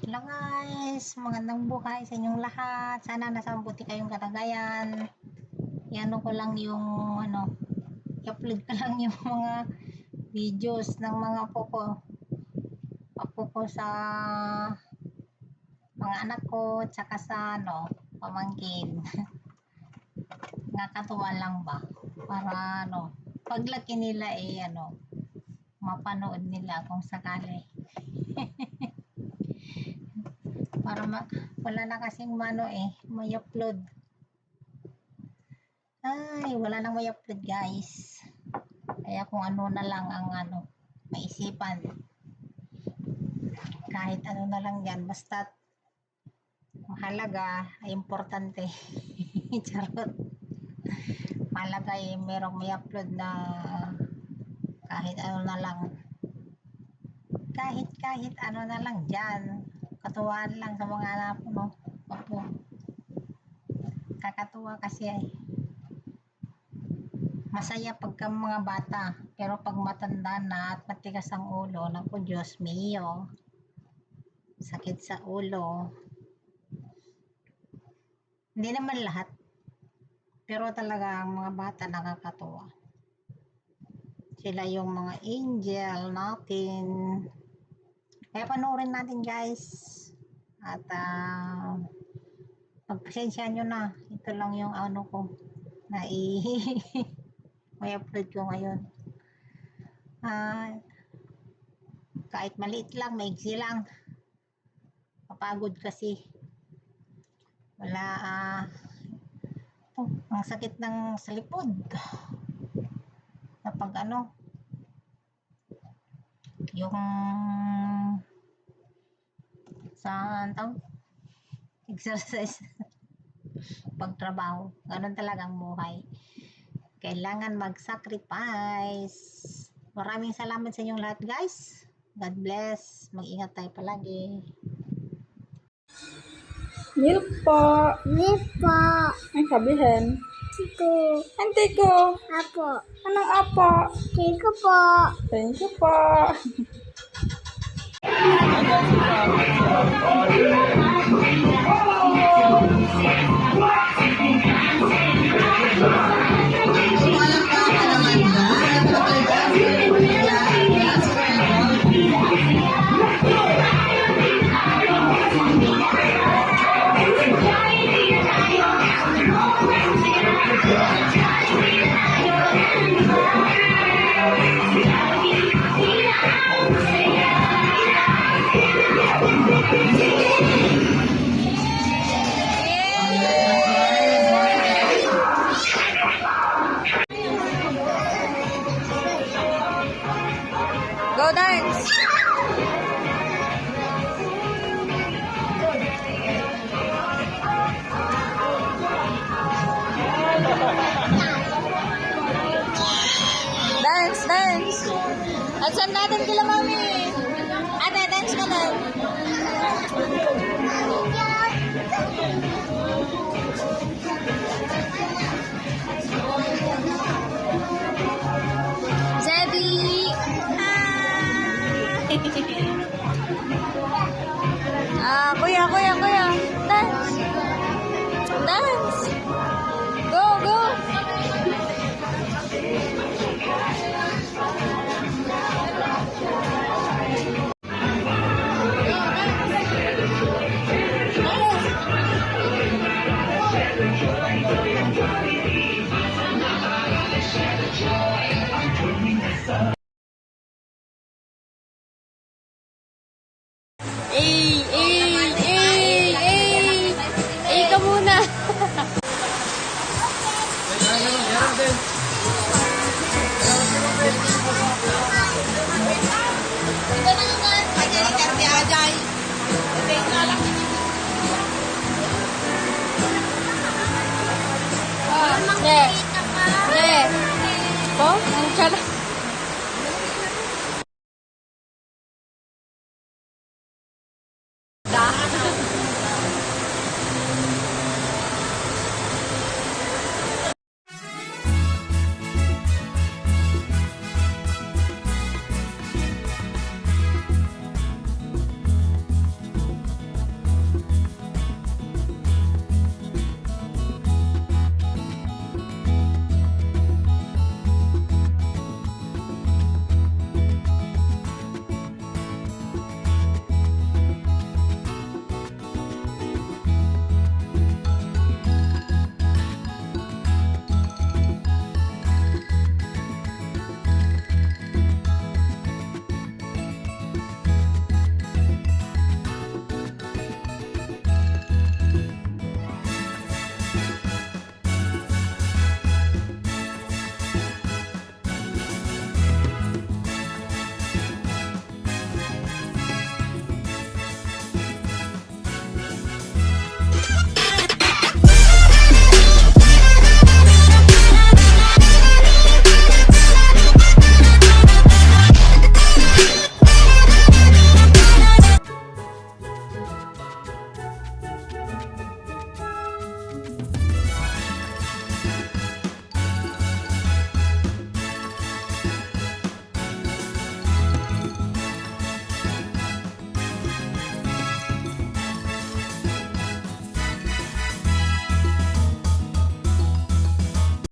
Hello guys, magandang buhay sa inyong lahat. Sana nasa mabuti kayong kalagayan. Yan ko lang yung i-upload ko lang yung mga videos ng mga apo ko sa mga anak ko, tsaka sa pamangkin. Nakakatuwa lang ba? Para paglaki nila mapanood nila kung sakali. Para wala na kasing may upload. Ay, wala nang may upload guys. Kaya kung ano na lang ang maisipan. Kahit ano na lang yan, basta mahalaga ay importante. Charot. Mahalaga merong may upload na kahit ano na lang. Kahit ano na lang dyan. Katuwaan lang sa mga anak apo. Kakatuwa kasi masaya pagka mga bata, pero pag matanda na at matigas ang ulo, naku Diyos mio, sakit sa ulo. Hindi naman lahat, pero talaga ang mga bata nakakatuwa. Sila yung mga angel natin. Kaya panoorin natin guys. At pagpasensya nyo na, ito lang yung ko na may upload ko ngayon. Kahit maliit lang, maigsi lang. Kapagod kasi. Wala, ang sakit ng sa likod. Kapag yung sa exercise, pagtrabaho, ganun talagang buhay. Kailangan mag-sacrifice. Maraming salamat sa inyong lahat guys. God bless. Mag-ingat tayo palagi. Milk po. Milk po. Ang sabihin? Tiko. Ante ko. Apo. Anong apo? Tiko po. Thank you po. Go dance! Dance, dance! At saan natin kila mami? Ate, dance ka lang. Zebby! Kuya. Dance! Dance! Go, go! Hey, hey!